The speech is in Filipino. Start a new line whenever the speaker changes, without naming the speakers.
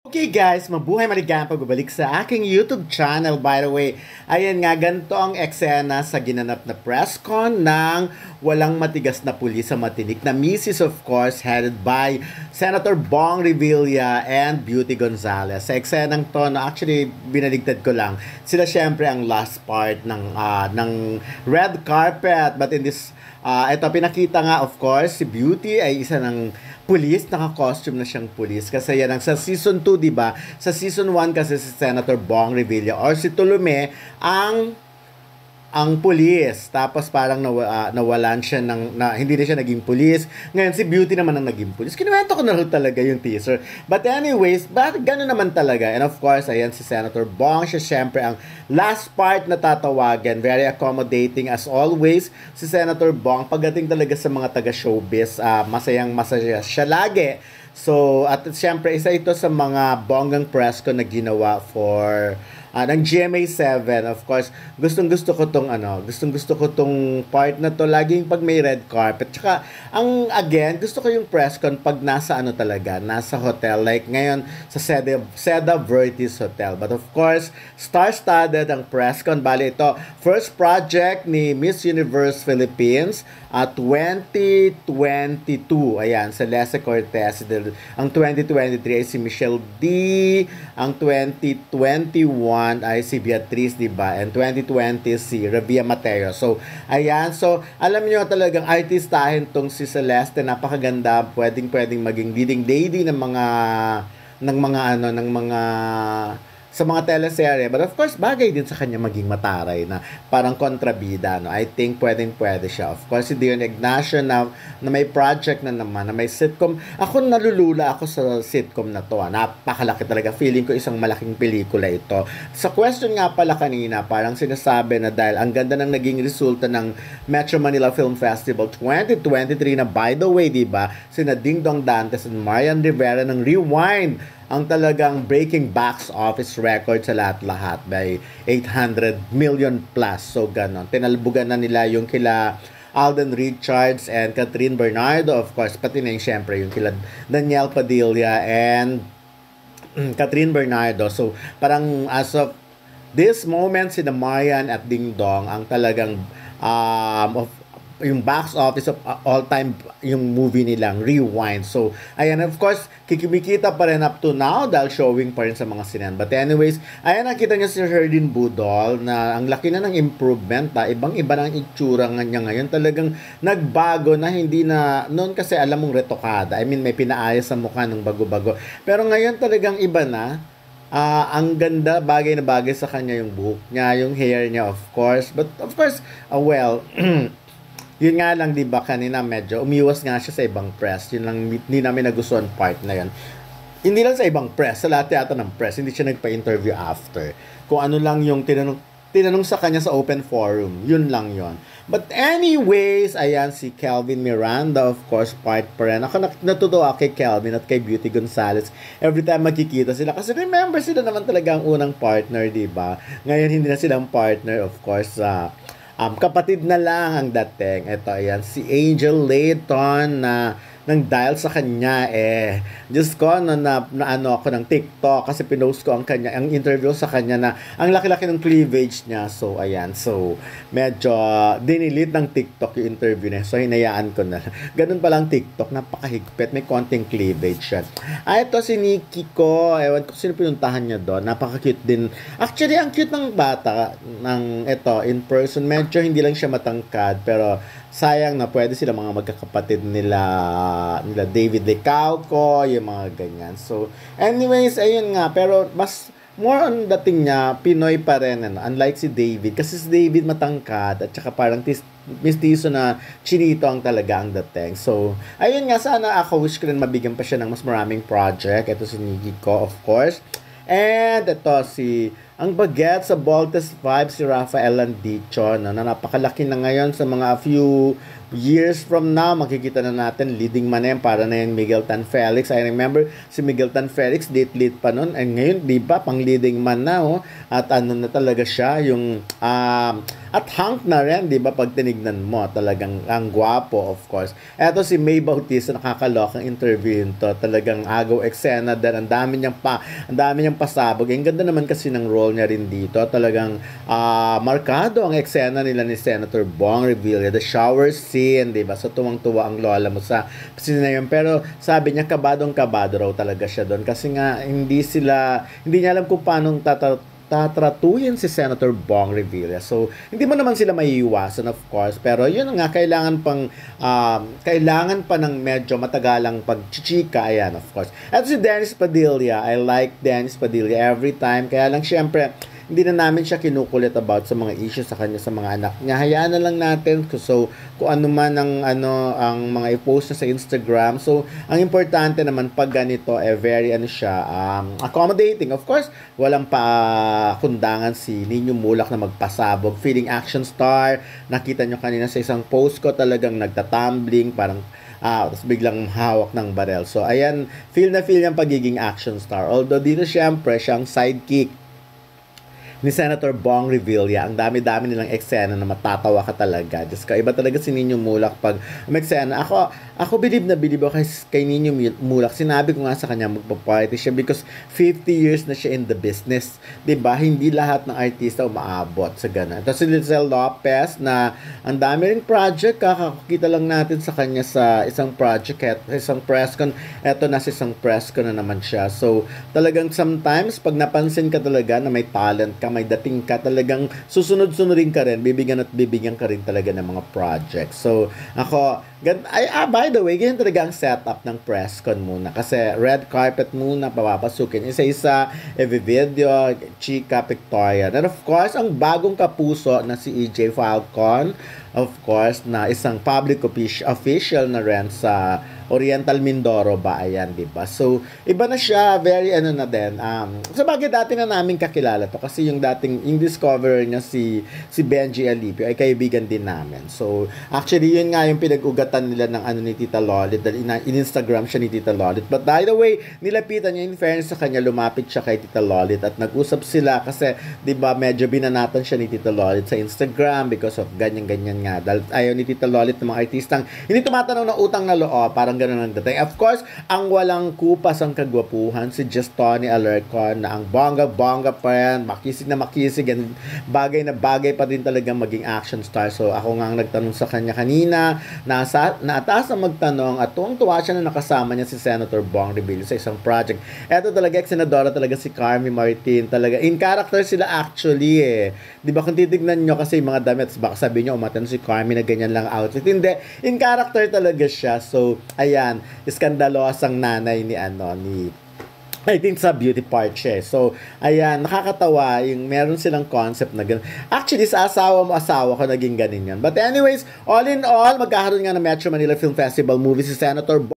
Okay guys, mabuhay maligayang pagbabalik sa aking YouTube channel. By the way, ayan nga, ganito ang eksena sa ginanap na press con ng walang matigas na pulis sa matinik na misis, of course, headed by Senator Bong Revilla and Beauty Gonzales. Sa eksenang to, no, actually, binaligtad ko lang. Sila syempre ang last part ng red carpet. But in this, ito pinakita nga, of course, si Beauty ay isa ng pulis, naka-costume na siyang pulis. Kasi yan ang sa season 2, di ba? Sa season 1 kasi si Senator Bong Revilla or si Tolome ang pulis. Tapos parang nawalan siya hindi na siya naging pulis. Ngayon si Beauty naman ang naging pulis. Kinuwento ko na rin talaga yung teaser. But anyways, gano'n naman talaga. And of course, ayan si Senator Bong. Siya syempre ang last part na tatawagan. Very accommodating as always. Si Senator Bong, pagdating talaga sa mga taga-showbiz, masayang masaya siya lagi. So, at syempre, isa ito sa mga bonggang press ko na ginawa for ng GMA7. Of course, gustong-gusto ko tong part na to laging pag may red carpet. Tsaka, gusto ko yung press con pag nasa nasa hotel. Like ngayon, sa Seda Vertis Hotel. But of course, star-studded ang press con. Bali ito, first project ni Miss Universe Philippines at 2022. Ayan, Celeste Cortez. Ang 2023 ay si Michelle D. Ang 2021 ay si Beatrice, di ba? And 2020 si Revilla Mateo. So, ayan. So, alam niyo talagang artistahin tong si Celeste. Napakaganda. Pwedeng maging leading lady sa mga teleserye. But of course, bagay din sa kanya maging mataray na parang kontrabida. No? I think pwede siya. Of course, si Dion Ignacio na may project na naman, na may sitcom. Ako nalulula ako sa sitcom na to. Napakalaki talaga. Feeling ko isang malaking pelikula ito. Sa question nga pala kanina, parang sinasabi na dahil ang ganda ng naging resulta ng Metro Manila Film Festival 2023 na, by the way, diba, sina Ding Dong Dantes and Marian Rivera ng Rewind ang talagang breaking box office record sa lahat-lahat by 800 million plus. So, ganon. Tinalbugan na nila yung kila Alden Richards and Catherine Bernardo, of course, pati na yung syempre yung kila Danielle Padilla and Catherine Bernardo. So, parang as of this moment, si Marian at Ding Dong ang talagang yung box office of all-time yung movie nilang Rewind. So, ayan, of course, kikimikita pa rin up to now dahil showing pa rin sa mga sinan. But anyways, ayan, nakita niyo si Herlin Budol na ang laki na ng improvement. Ibang-iba ng itsura niya ngayon. Talagang nagbago na, hindi na, noon kasi alam mong retokada. I mean, may pinaayos sa mukha ng bago-bago. Pero ngayon talagang iba na. Ang ganda, bagay na bagay sa kanya yung buhok niya, yung hair niya, of course. But of course, yun nga lang, di ba, kanina medyo umiwas nga siya sa ibang press. Yun lang, hindi namin nagustuhan part na yun. Hindi lang sa ibang press, sa lahat yata ng press, hindi siya nagpa-interview after. Kung ano lang yung tinanong sa kanya sa open forum, yun lang yun. But anyways, ayan si Kelvin Miranda, of course, part pa rin. Ako natutuwa kay Kelvin at kay Beauty Gonzales every time magkikita sila. Kasi remember, sila naman talaga ang unang partner, di ba? Ngayon, hindi na silang partner, of course, kapatid na lang ang dating. Ito, ayan, si Angel Layton na nang dahil sa kanya, Diyos ko, na ano ako ng TikTok kasi pinost ko ang interview sa kanya na ang laki-laki ng cleavage niya. So, ayan. So, medyo dinilit ng TikTok yung interview niya. So, hinayaan ko na. Ganun pa lang TikTok. Napakahigpit. May konting cleavage yan. Ito si Nikki ko. Ewan ko sino pinuntahan niya doon. Napaka-cute din. Actually, ang cute ng bata in person. Medyo hindi lang siya matangkad. Pero, sayang na pwede sila mga magkakapatid nila David Lecauco, yung mga ganyan. So, anyways, ayun nga. Pero, more on dating niya, Pinoy pa rin. Unlike si David. Kasi si David matangkad at saka parang mistiso na chinito ang talaga ang dating. So, ayun nga. Sana ako wish ko rin mabigyan pa siya ng mas maraming project. Ito si Nikki ko, of course. And ito si ang bagets sa Baltes 5 si Rafael Landicho, no, na napakalaki na ngayon sa mga few years from now, makikita na natin leading man yan para na yung Miguel Tan Felix. I remember si Miguel Tan Felix, lead pa nun. And ngayon, di ba, pang leading man na, oh. At ano na talaga siya, yung, at hunk na rin, di ba, pag tinignan mo, talagang ang gwapo, of course. Eto si May Bautista, nakakalokang interview to, talagang agaw eksena din, ang dami niyang pasabog. Ang ganda naman kasi ng role niya rin dito, talagang markado ang eksena nila ni Senator Bong Revilla, the shower scene, di ba? So tuwang-tuwa ang lola mo sa scene na yun. Pero sabi niya, kabadong-kabado raw talaga siya doon kasi nga hindi niya alam kung paano tatratuhin si Senator Bong Revilla. So, hindi mo naman sila maiiwasan, of course. Pero yun nga, kailangan pa ng medyo matagalang pagchichika. Ayan, of course. At si Dennis Padilla, I like Dennis Padilla every time. Kaya lang, syempre, hindi na namin siya kinukulit about sa mga issues sa kanya, sa mga anak niya. Hayaan na lang natin. So, kung ano man ang mga i-post niya sa Instagram. So, ang importante naman pag ganito, very accommodating. Of course, walang kundangan si Nino Mulak na magpasabog. Feeling action star. Nakita nyo kanina sa isang post ko, talagang nagtatumbling, parang tapos biglang hawak ng barel. So, ayan, feel niyang pagiging action star. Although dito, syempre, siyang sidekick ni Senator Bong Revilla. Ang dami-dami nilang eksena na matatawa ka talaga. Just iba talaga si Nino Mulak pag eksena. Ako bilib ako kay Nino Mulak. Sinabi ko nga sa kanya magpa-party siya because 50 years na siya in the business. 'Di ba? Hindi lahat ng artista umaabot sa ganun. Tapos si Lizelle Lopez na ang dami ring project. Kakakita lang natin sa kanya sa isang project, isang press con. Eto na sa isang press con na naman siya. So, talagang sometimes pag napansin ka talaga na may talent ka, may dating ka, talagang susunod-sunodin ka rin, bibigyan ka rin talaga ng mga projects. So, by the way, ganyan talaga ang setup ng press con muna. Kasi red carpet muna, papapasukin. Isa-isa, every video, chika, pictorial. And of course, ang bagong kapuso na si EJ Falcon, of course, na isang public official na rin sa Oriental Mindoro ba, ayan, di ba? So, iba na siya, very na din. Sa bagay, dati na namin kakilala to kasi yung discoverer niya si Benji Alipio ay kaibigan din namin. So, actually, yun nga yung pinag-ugatan nila ng ni Tita Lolit, dahil in-Instagram siya ni Tita Lolit. But by the way, nilapitan niya, in fairness sa kanya, lumapit siya kay Tita Lolit at nag-usap sila kasi, di ba, medyo binanatan siya ni Tita Lolit sa Instagram because of ganyan-ganyan nga. Dahil ayaw ni Tita Lolit ng mga artistang hindi tumatanaw ng utang na loob, parang ganun ang dating. Of course, ang walang kupas ang kagwapuhan, si Just Tony Alarcon, na ang bongga-bongga pa yan, makisig na makisig, and bagay na bagay pa din talaga maging action star. So, ako nga nagtanong sa kanya kanina, naataas na magtanong at tuwang-tuwa siya na nakasama niya si Senator Bong Revilla sa isang project. Eto talaga, ex-senadora talaga si Carmy Martin. Talaga, in character sila actually eh. Di ba kung titignan nyo kasi yung mga damit, baka sabihin nyo, umatan si Carmy na ganyan lang outfit. Hindi, in character talaga siya. So, ayan, iskandalosang nanay ni I think sa beauty part siya. So, ayan, nakakatawa yung meron silang concept na ganun. Actually, sa asawa ko naging ganun yan. But anyways, all in all, magkakaroon nga ng Metro Manila Film Festival movie si Senator